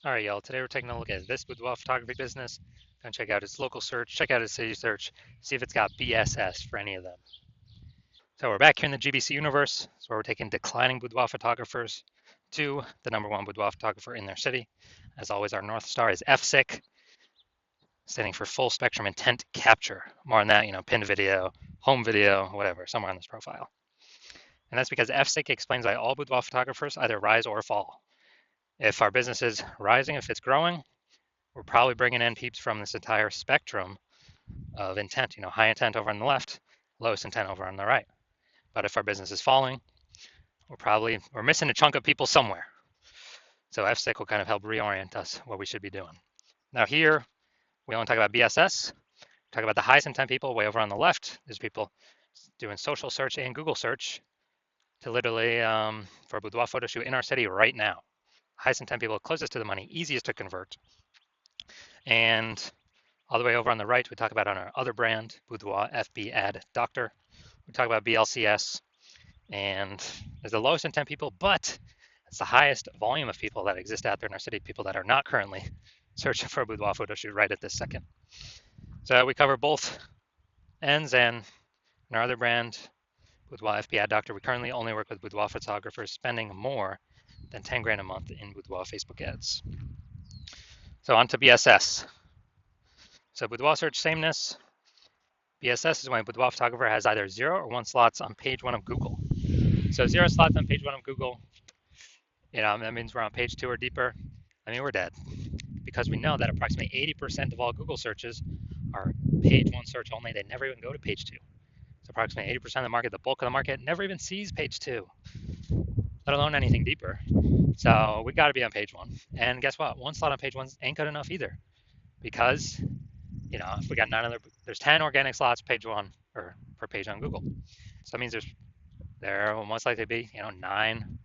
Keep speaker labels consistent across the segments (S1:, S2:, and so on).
S1: All right, y'all. Today we're taking a look at this boudoir photography business. Gonna check out its local search, check out its city search, see if it's got BSS for any of them. So we're back here in the GBC universe. So we're taking declining boudoir photographers to the number one boudoir photographer in their city. As always, our North Star is FSIC, standing for full spectrum intent capture. More on that, pinned video, home video, whatever, somewhere on this profile. And that's because FSIC explains why all boudoir photographers either rise or fall. If our business is rising, if it's growing, we're probably bringing in peeps from this entire spectrum of intent, high intent over on the left, lowest intent over on the right. But if our business is falling, we're missing a chunk of people somewhere. So FSIC will kind of help reorient us what we should be doing. Now here, we only talk about BSS, talk about the highest intent people way over on the left. There's people doing social search and Google search to literally for a boudoir photo shoot in our city right now. Highest intent people closest to the money, easiest to convert. And all the way over on the right, we talk about on our other brand, Boudoir FB Ad Doctor. We talk about BLCS, and there's the lowest intent people, but it's the highest volume of people that exist out there in our city, people that are not currently searching for a boudoir photo shoot right at this second. So we cover both ends, and in our other brand, Boudoir FB Ad Doctor, we currently only work with boudoir photographers spending more than 10 grand a month in boudoir Facebook ads. So on to BSS. So boudoir search sameness. BSS is when a boudoir photographer has either 0 or 1 slots on page 1 of Google. So 0 slots on page 1 of Google, that means we're on page 2 or deeper. We're dead, because we know that approximately 80% of all Google searches are page 1 search only. They never even go to page 2. So approximately 80% of the market, the bulk of the market, never even sees page 2, let alone anything deeper. So we got to be on page 1. And guess what? 1 slot on page 1 ain't good enough either, because if we got there's 10 organic slots page 1 or per page on Google. So that means there will most likely be 9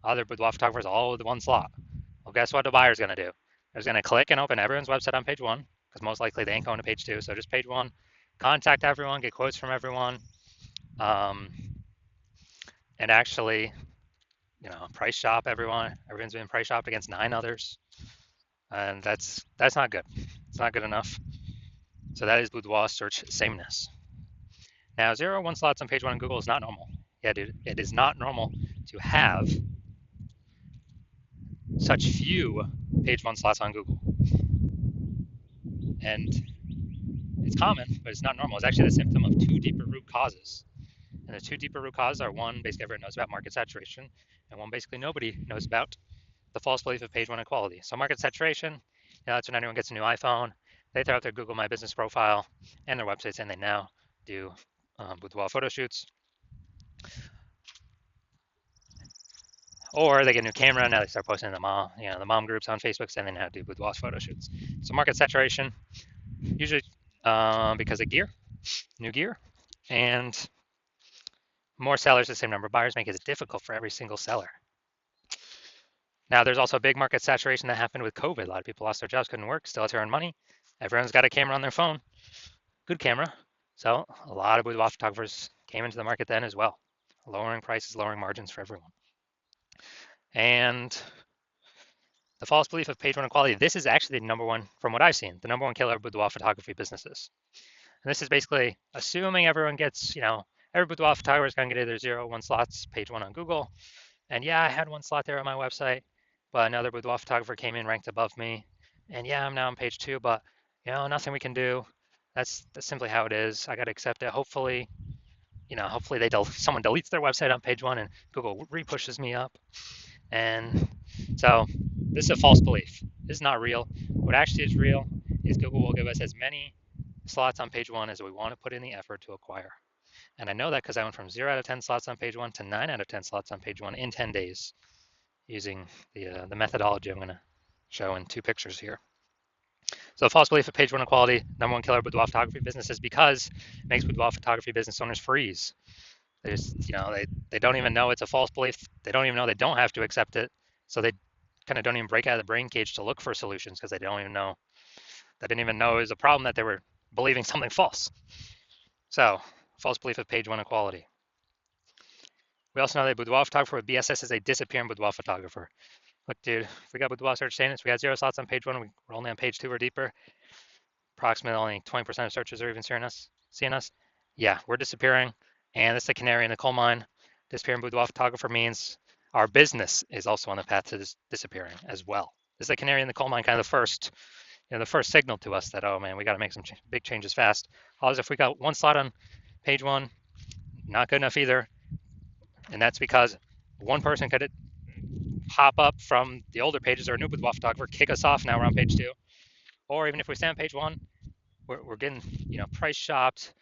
S1: other boudoir photographers all with 1 slot. Well, guess what the buyer's going to do? They're going to click and open everyone's website on page 1, because most likely they ain't going to page 2. So just page 1, contact everyone, get quotes from everyone, and actually, price shop everyone. Everyone's being price shopped against 9 others, and that's not good. It's not good enough. So that is boudoir search sameness. Now, 0 or 1 slots on page 1 on Google is not normal. Yeah, dude, it is not normal to have such few page 1 slots on Google. And it's common, but it's not normal. It's actually the symptom of 2 deeper root causes. And the 2 deeper root causes are, one, basically everyone knows about market saturation, and one, basically nobody knows about, the false belief of page 1 equality. So market saturation, that's when anyone gets a new iPhone, they throw out their Google My Business profile and their websites, and they now do boudoir photo shoots. Or they get a new camera, now they start posting in the mom groups on Facebook, saying they now do boudoir photo shoots. So market saturation, usually because of new gear, and more sellers, the same number of buyers, make it difficult for every single seller. Now, there's also a big market saturation that happened with COVID. A lot of people lost their jobs, couldn't work, still had to earn money. Everyone's got a camera on their phone, good camera. So a lot of boudoir photographers came into the market then as well, lowering prices, lowering margins for everyone. And the false belief of page 1 equality, this is actually the number one, from what I've seen, the number one killer of boudoir photography businesses. And this is basically assuming everyone gets, every boudoir photographer is going to get either 0 or 1 slots, page 1 on Google. And yeah, I had 1 slot there on my website, but another boudoir photographer came in ranked above me. And yeah, I'm now on page 2, but nothing we can do. That's simply how it is. I got to accept it. Hopefully, someone deletes their website on page 1 and Google repushes me up. And so this is a false belief. This is not real. What actually is real is Google will give us as many slots on page 1 as we want to put in the effort to acquire. And I know that because I went from 0 out of 10 slots on page 1 to 9 out of 10 slots on page 1 in 10 days using the methodology I'm going to show in 2 pictures here. So false belief of page 1 equality, number one killer of boudoir photography business, is because it makes boudoir photography business owners freeze. They just, they don't even know it's a false belief. They don't even know they don't have to accept it. So they kind of don't even break out of the brain cage to look for solutions, because they didn't even know it was a problem, that they were believing something false. So false belief of page 1 equality. We also know that a boudoir photographer with BSS is a disappearing boudoir photographer. Look, dude, if we got Boudoir search saying this, we got 0 slots on page 1, we're only on page 2 or deeper. Approximately only 20% of searches are even seeing us. Yeah, we're disappearing. And this is the canary in the coal mine. Disappearing Boudoir photographer means our business is also on the path to disappearing as well. This is the canary in the coal mine, kind of the first signal to us that, oh man, we got to make some big changes fast. Otherwise, if we got 1 slot on page 1, not good enough either. And that's because one person could pop up from the older pages or a new Boudoir photographer, kick us off. Now we're on page 2. Or even if we stay on page 1, we're getting price shopped.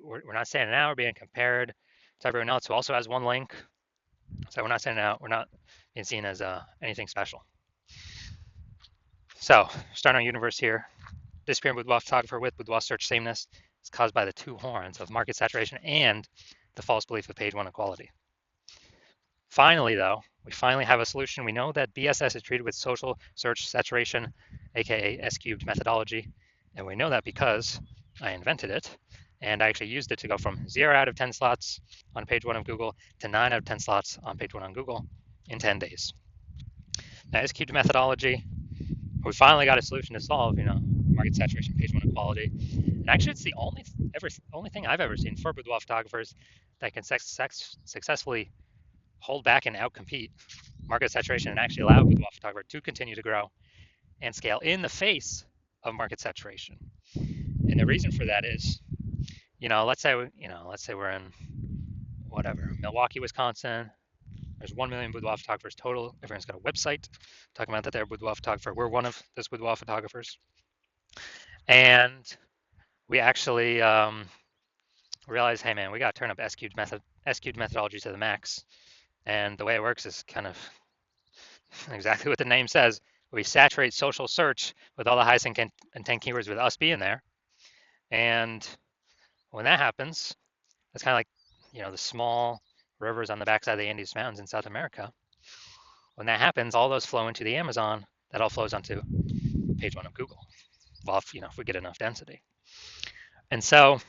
S1: We're not standing out. We're being compared to everyone else who also has one link. So we're not standing out. We're not being seen as anything special. So starting our universe here. Disappearing Boudoir photographer with Boudoir search sameness is caused by the 2 horns of market saturation and the false belief of page 1 equality. Finally, though, we finally have a solution. We know that BSS is treated with social search saturation, aka S-cubed methodology, and we know that because I invented it, and I actually used it to go from 0 out of 10 slots on page 1 of Google to 9 out of 10 slots on page 1 on Google in 10 days. Now, S-cubed methodology, we finally got a solution to solve, market saturation, page 1 equality. And actually, it's the only thing I've ever seen for Boudoir photographers that can successfully hold back and outcompete market saturation and actually allow Boudoir photographer to continue to grow and scale in the face of market saturation. And the reason for that is, let's say we're in Milwaukee, Wisconsin. There's 1 million Boudoir photographers total. Everyone's got a website talking about that they're a Boudoir photographer. We're one of those Boudoir photographers. And we actually realize, hey man, we got to turn up S-cubed methodology to the max. And the way it works is kind of exactly what the name says. We saturate social search with all the highest intent keywords with us being there. And when that happens, that's kind of like, the small rivers on the backside of the Andes Mountains in South America. When that happens, all those flow into the Amazon. That all flows onto page 1 of Google. Well, if we get enough density. And so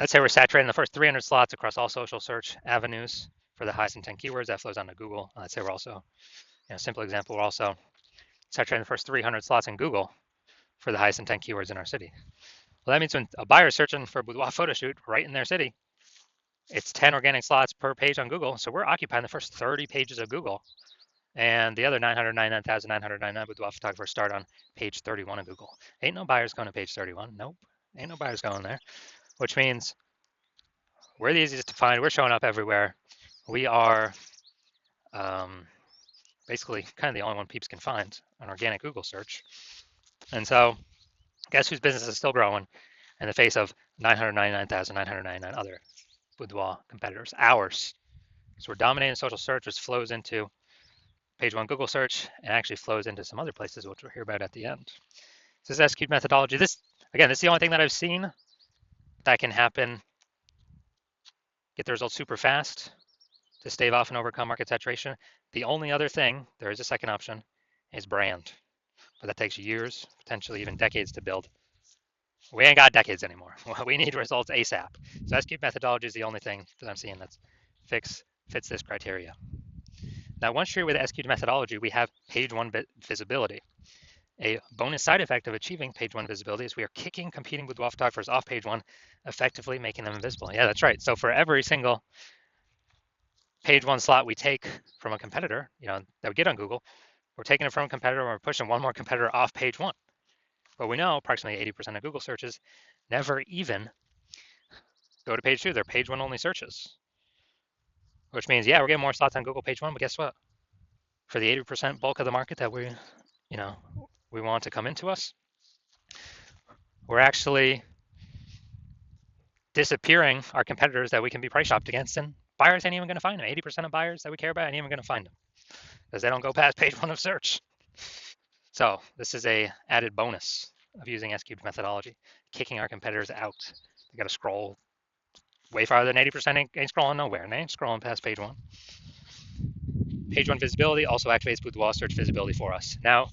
S1: let's say we're saturating the first 300 slots across all social search avenues for the highest intent keywords. That flows onto Google. Let's say we're also, simple example, we're also saturating the first 300 slots in Google for the highest intent keywords in our city. Well, that means when a buyer is searching for a boudoir photo shoot right in their city, it's 10 organic slots per page on Google. So we're occupying the first 30 pages of Google. And the other 999,999 boudoir photographers start on page 31 of Google. Ain't no buyers going to page 31. Nope. Ain't no buyers going there. Which means we're the easiest to find. We're showing up everywhere. We are basically kind of the only one peeps can find on organic Google search. And so guess whose business is still growing in the face of 999,999 other boudoir competitors? Ours. So we're dominating social search, which flows into page 1 Google search and actually flows into some other places, which we'll hear about at the end. So this is S-cubed methodology. This is the only thing that I've seen that can happen, get the results super fast to stave off and overcome market saturation. The only other thing, there is a second option, is brand. But that takes years, potentially even decades to build. We ain't got decades anymore. We need results ASAP. So S-cubed methodology is the only thing that I'm seeing that fits this criteria. Now, once you're with S-cubed methodology, we have page 1 visibility. A bonus side effect of achieving page 1 visibility is we are kicking competing boudoir photographers off page 1, effectively making them invisible. Yeah, that's right. So for every single page 1 slot we take from a competitor, that we get on Google, we're taking it from a competitor and we're pushing one more competitor off page 1. But we know approximately 80% of Google searches never even go to page 2. They're page 1 only searches. Which means, yeah, we're getting more slots on Google page 1, but guess what? For the 80% bulk of the market that we want to come into us, we're actually disappearing our competitors that we can be price shopped against, and buyers ain't even going to find them. 80% of buyers that we care about ain't even going to find them because they don't go past page 1 of search. So this is a added bonus of using S-cubed methodology, kicking our competitors out. They got to scroll way farther than 80%, ain't scrolling nowhere, and they ain't scrolling past page 1. Page 1 visibility also activates boudoir search visibility for us. Now,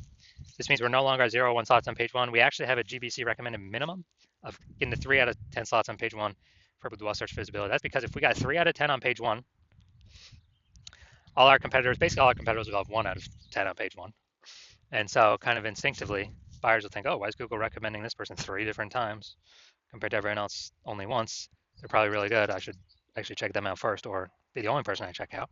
S1: this means we're no longer at 0 or 1 slots on page 1. We actually have a GBC recommended minimum of getting to 3 out of 10 slots on page 1 for boudoir search visibility. That's because if we got 3 out of 10 on page 1, basically all our competitors will have 1 out of 10 on page 1. And so kind of instinctively, buyers will think, oh, why is Google recommending this person 3 different times compared to everyone else only once? They're probably really good. I should actually check them out first, or be the only person I check out.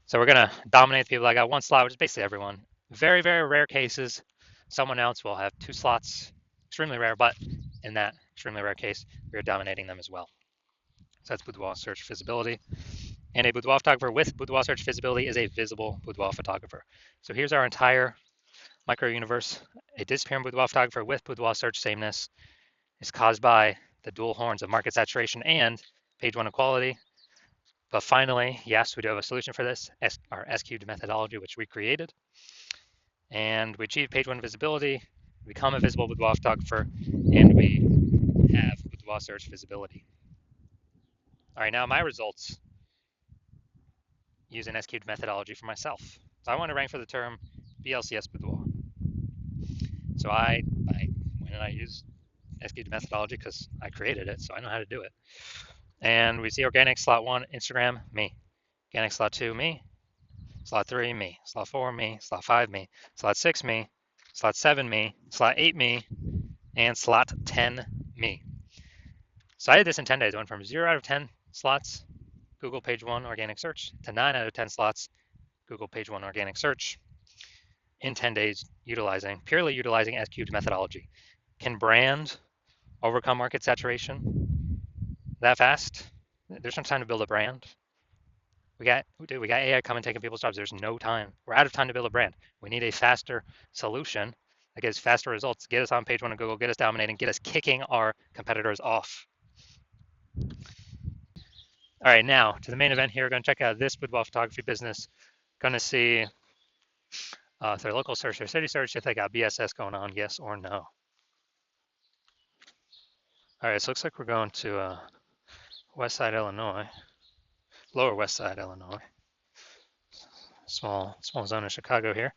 S1: So we're going to dominate the people that got 1 slot, which is basically everyone. Very, very rare cases, someone else will have 2 slots. Extremely rare, but in that extremely rare case, we're dominating them as well. So that's Boudoir search visibility. And a boudoir photographer with boudoir search visibility is a visible boudoir photographer. So here's our entire micro universe. A disappearing boudoir photographer with boudoir search sameness is caused by the dual horns of market saturation and page 1 equality. But finally, yes, we do have a solution for this, our S-cubed methodology, which we created. And we achieve page 1 visibility, become a visible boudoir photographer, and we have boudoir search visibility. All right, now my results use an S-cubed methodology for myself. So I want to rank for the term BLCS boudoir. So I use S-cubed methodology because I created it, so I know how to do it. And we see organic slot 1, Instagram, me. Organic slot 2, me. Slot 3, me. Slot 4, me. Slot 5, me. Slot 6, me. Slot 7, me. Slot 8, me. And slot 10, me. So I did this in 10 days. I went from 0 out of 10 slots, Google page 1 organic search, to 9 out of 10 slots, Google page 1 organic search, in 10 days, purely utilizing S-cubed methodology. Can brand overcome market saturation that fast? There's no time to build a brand. We got AI coming taking people's jobs. There's no time. We're out of time to build a brand. We need a faster solution that gives faster results, get us on page 1 of Google, get us dominating, get us kicking our competitors off. All right, now to the main event here. We're going to check out this boudoir photography business. Going to see their local search, their city search, if they got BSS going on, yes or no. All right, so it looks like we're going to West Side, Illinois, Lower West Side, Illinois. Small zone of Chicago here.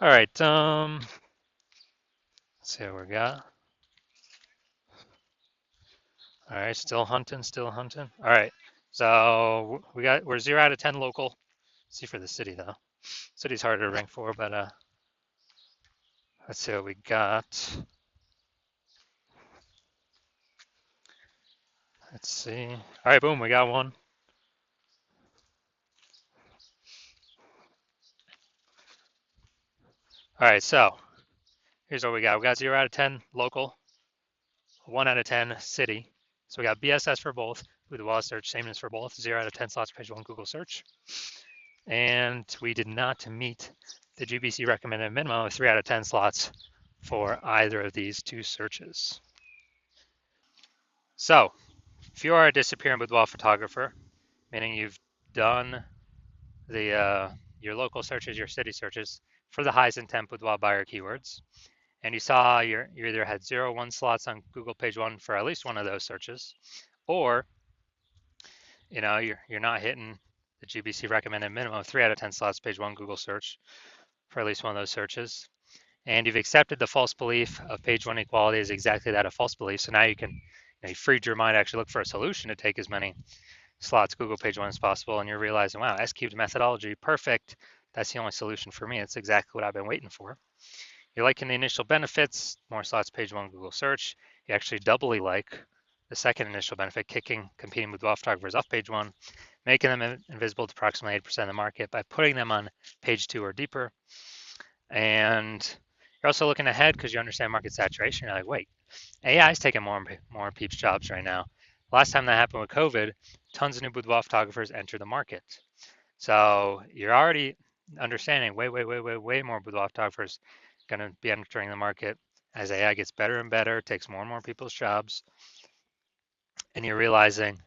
S1: All right, let's see what we got. All right, still hunting. All right, so we're 0 out of 10 local. Let's see for the city though. City's harder to rank for, but let's see what we got. Let's see. All right, boom, we got one. All right, so here's what we got. We got 0 out of 10 local, 1 out of 10 city. So we got BSS for both, boudoir search sameness for both, 0 out of 10 slots page 1 Google search. And we did not meet the GBC recommended minimum of 3 out of 10 slots for either of these 2 searches. So if you are a disappearing boudoir photographer, meaning you've done the your local searches, your city searches for the highest intent boudoir buyer keywords, and you saw you either had 0 or 1 slots on Google page 1 for at least one of those searches, or you're not hitting the GBC recommended minimum of 3 out of 10 slots page 1 Google search for at least one of those searches, and you've accepted the false belief of page 1 equality is exactly that, a false belief. So now you freed your mind to actually look for a solution to take as many slots Google page 1 as possible, and you're realizing, wow, S-cubed methodology, perfect. That's the only solution for me. It's exactly what I've been waiting for. You're liking the initial benefits, more slots page 1 Google search. You actually doubly like the second initial benefit, kicking competing boudoir photographers off page 1, making them invisible to approximately 8% of the market by putting them on page 2 or deeper. And you're also looking ahead because you understand market saturation. You're like, wait, AI is taking more people's jobs right now. Last time that happened with COVID, tons of new boudoir photographers enter the market. So you're already understanding way more boudoir photographers going to be entering the market as AI gets better and better, takes more and more people's jobs. And you're realizing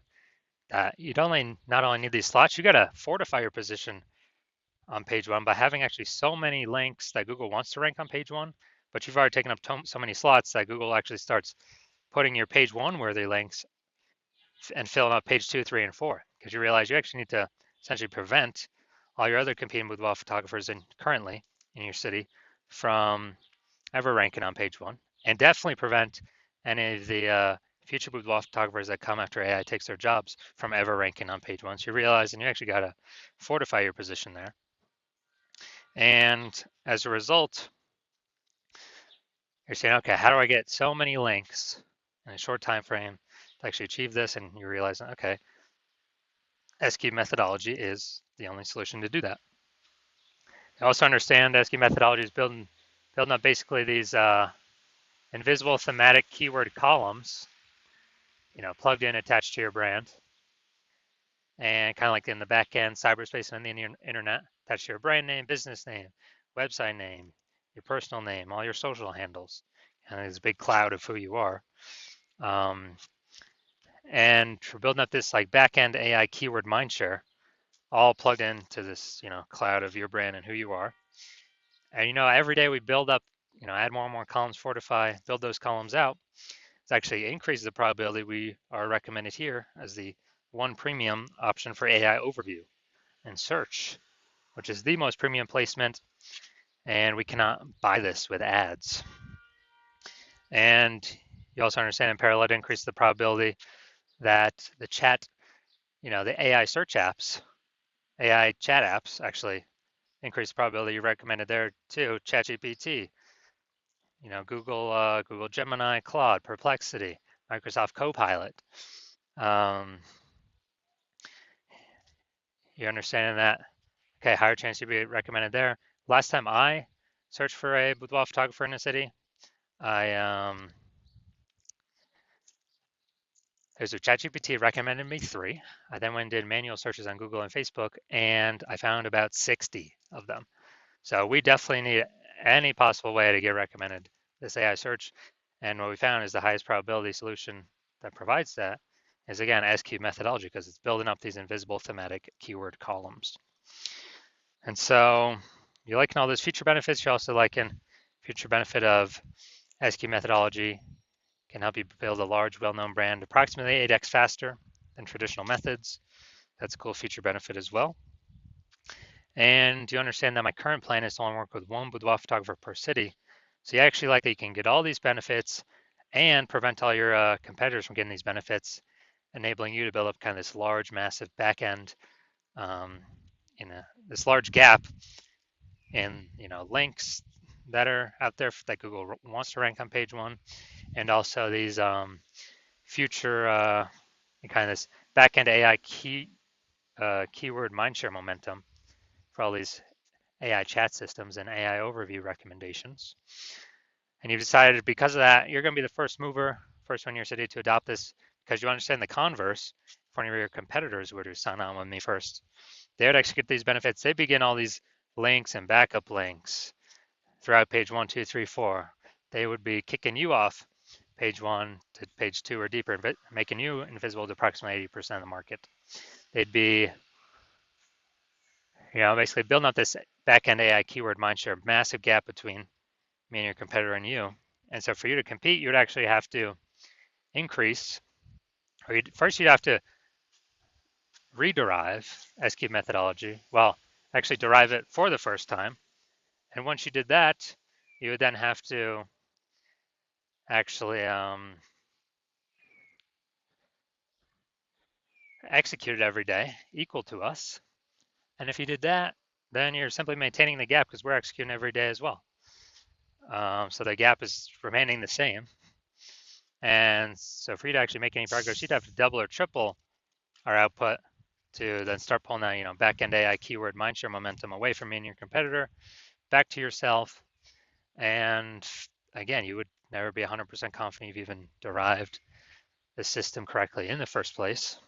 S1: that you not only need these slots, you got to fortify your position on page 1 by having actually so many links that Google wants to rank on page 1, but you've already taken up so many slots that Google actually starts putting your page 1 worthy links and filling up page 2, 3, and 4, because you realize you actually need to essentially prevent all your other competing boudoir photographers currently in your city from ever ranking on page 1, and definitely prevent any of the future boudoir photographers that come after AI takes their jobs from ever ranking on page one. So you realize, and you actually got to fortify your position there. And as a result, you're saying, okay, how do I get so many links in a short time frame to actually achieve this? And you realize, okay, SQ methodology is the only solution to do that. You also understand SQ methodology is building up basically these invisible thematic keyword columns, plugged in, attached to your brand, and kind of like in the back end, cyberspace and the internet, attached to your brand name, business name, website name, your personal name, all your social handles, and this big cloud of who you are. And we're building up this like back end AI keyword mindshare, all plugged into this, cloud of your brand and who you are. And every day we build up, add more and more columns, fortify, build those columns out. It actually increases the probability we are recommended here as the one premium option for AI overview and search, which is the most premium placement, and we cannot buy this with ads. And you also understand in parallel to increase the probability that the chat, the AI search apps, AI chat apps actually increase the probability you recommended there too. ChatGPT, Google Gemini, Claude, Perplexity, Microsoft Copilot. You understanding that? Okay, higher chance you'll be recommended there. Last time I searched for a boudoir photographer in a city, there's a ChatGPT recommended me 3. I then went and did manual searches on Google and Facebook, and I found about 60 of them. So we definitely need any possible way to get recommended this AI search. And what we found is the highest probability solution that provides that is, again, SQ methodology, because it's building up these invisible thematic keyword columns. And so you're liking all those feature benefits. You're also liking future benefit of SQ methodology can help you build a large, well-known brand approximately 8x faster than traditional methods. That's a cool feature benefit as well. And you understand that my current plan is to only work with one boudoir photographer per city. So you actually like that you can get all these benefits and prevent all your competitors from getting these benefits, enabling you to build up kind of this large, massive back end, this large gap in links that are out there that Google wants to rank on page one, and also these future kind of this back end AI keyword mindshare momentum for all these AI chat systems and AI overview recommendations. And you've decided because of that, you're going to be the first mover, first one in your city to adopt this, because you understand the converse. If one of your competitors were to sign on with me first, they would actually get these benefits. They begin all these links and backup links throughout page 1, 2, 3, 4. They would be kicking you off page 1 to page 2 or deeper, making you invisible to approximately 80% of the market. They'd be basically building up this back-end AI keyword mindshare, massive gap between me and your competitor and you. And so for you to compete, you would actually have to increase, or first you'd have to rederive SQ methodology. Well, actually derive it for the first time. And once you did that, you would then have to actually execute it every day, equal to us. And if you did that, then you're simply maintaining the gap because we're executing every day as well. So the gap is remaining the same. And so for you to actually make any progress, you'd have to double or triple our output to then start pulling that, back-end AI keyword mindshare momentum away from me and your competitor, back to yourself. And again, you would never be 100% confident you've even derived the system correctly in the first place.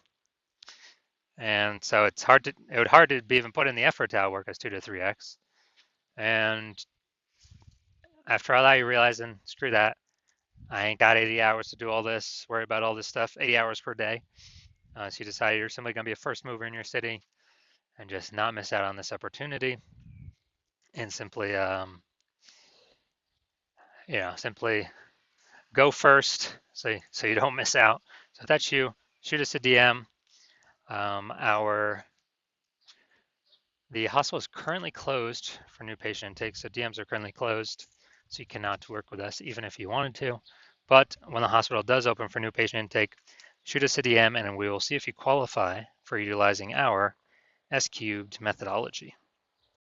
S1: And so it would hard to be even put in the effort to outwork us 2 to 3x. And after all that, you're realizing, screw that. I ain't got 80 hours to do all this, worry about all this stuff, 80 hours per day. So you decide you're simply going to be a first mover in your city and just not miss out on this opportunity, and simply, simply go first so you don't miss out. So if that's you, shoot us a DM. The hospital is currently closed for new patient intake, so DMs are currently closed, so you cannot work with us even if you wanted to. But when the hospital does open for new patient intake, shoot us a DM and we will see if you qualify for utilizing our S cubed methodology.